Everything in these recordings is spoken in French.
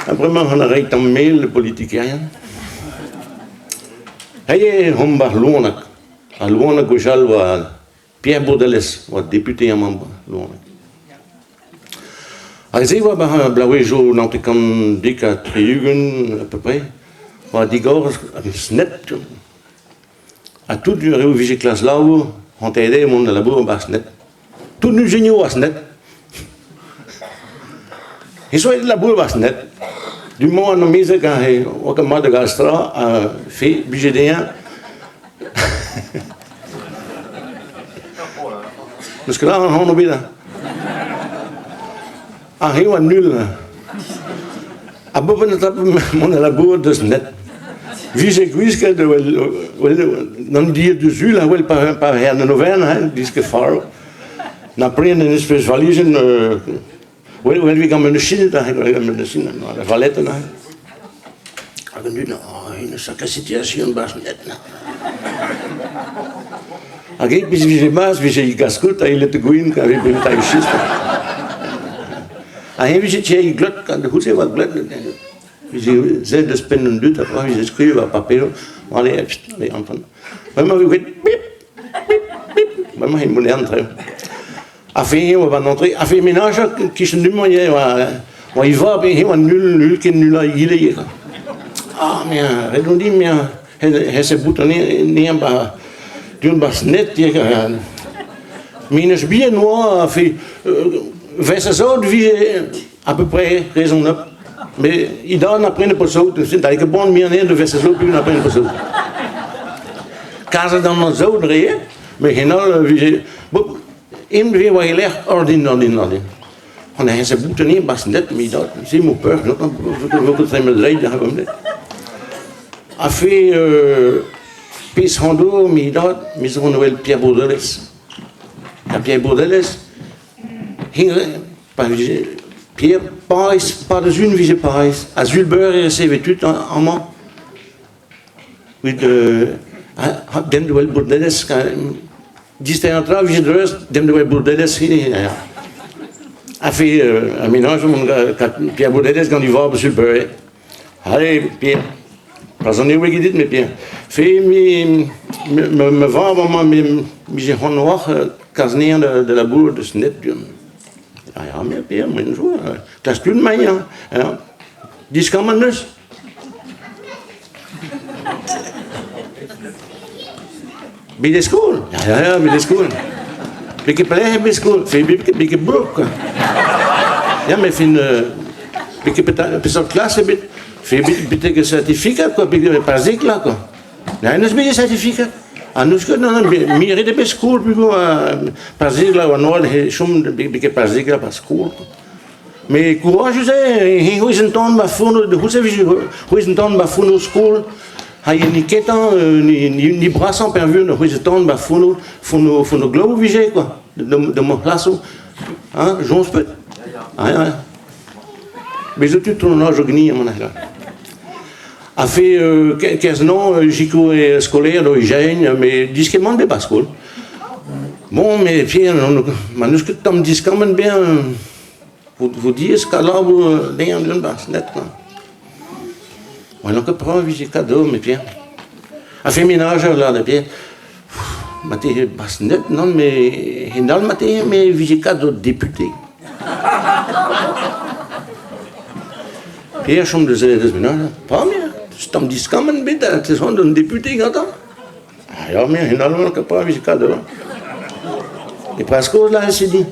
Après, on a réussi à mail le politicien. Hey, on va loin. À loin, que j'ai Pierre Bourdeles, député à Mamba. Alors, je vais blaouer jour dans les camps d'Ika Triugen, à peu près. On a dit gars, net. À tout le révisé classe là où on t'a aidé, mon labo, net. Tout le génie net. Ils sont de la boule net. Du moment où on a mis au mois de Gastra, a fait BGD1. Parce que là, on a vu là. Ah, il y a nul. À peu près, mon labo de net. Wie ze kwijt dan die dus u wel paar her de november die is gevaarlijk. Na prenen is verliezen. Wel wie gaan met de Chine daar met de Chine naar de Valette naar. En nu in een zakke situatie bas net na. Agit bis wie ze bas wie ze gaskut hij let goeien kan we bij het schist. Hij wie ze je glut kan de hoe wat glut. Je zei de spinnen doet, après je schreef op papier, allez, enfin. Vraiment, vous faites bip, bip, bip. Vraiment, il me entrer. A fait, on va entrer. A fait ménage, qui se demande, on y va, mais on nul, qui nul, il est. Ah, mais, on dit, mais, c'est boutonné, n'est pas, d'une basse net, mais une bien noir, a fait, vers sa sorte, vie, à peu près raisonnable. Mais il donne après pas zo, dus dat ik bon meer neer de westen zo doen après pas zo. Kazen dan nog zo draaien, maar geen wie in weer waar je legt ordinaire. On a ze boeten niet bas net met dat. C'est mon peur, non donc c'est me leiden hebben net. A fait pis hondo met dat, met zo'n wel Pierre Bourdeles. Pierre Bourdeles hing Pierre, pareil, pas de une vie pareil. À Zulber, il recevait tout en main. Oui, dem de wel Bourdeles, disait un travail, j'ai de dem de wel Bourdeles, a fait un ménage, Pierre Bourdeles, quand il va à Zulber. Allez, Pierre, pas en est dit, mais Pierre, fait, me va avant moi, mais j'ai un noir, casnier de la bourre de Snet. Ja, maar Pierre, mijn zoon, dat is toen mij, ja. Die is kan dus. Bij de school? Ja, bij de school. Beetje plegen bij de school, beetje broek. Ja, maar vind, beetje klasse, beetje certificaat, quoi, beetje praziek, là, quoi. Ja, dat is beetje certificaat. Nous que mire de pescour puis passer là au nord et chum de passer là pas cour mais courage c'est il faut une tonne ma fourneau de vous savez faut une tonne ma fourneau school hay ni ketan ni bras sans pervu no faut une tonne ma fourneau globe vigé quoi de mon place hein j'ose peut ah mais je tout tourne là je gnie à mon là a fait 15 ans, j'écoute scolaire d'origine, mais disque monde pas school. Bon, mais Pierre, manuscrit comme disque quand même bien, vous dites ce qu'à là, vous l'ayez en d'une basse, net. On a que prendre visite cadeau, mais Pierre. A fait ménage là, de Pierre. Maté basse net, non, mais dans le matin, mais visite cadeau député. Pierre, chambre de ménage, pas bien. Stam die skammen bitte, het is gewoon een deputé gehad. Ja, maar helemaal niet pas wie cadre. Et parce que là, c'est dit,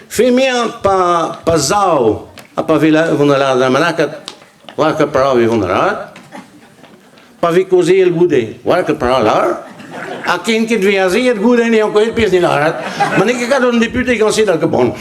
fais bien pas zao, a pas vu là, on a la manaka, voilà que parle on a pas vu causer le goudé, voilà que parle là. A quem que devia fazer o goudé nem o que ele pensa lá. Mas nem que cada député quand c'est dans le bon.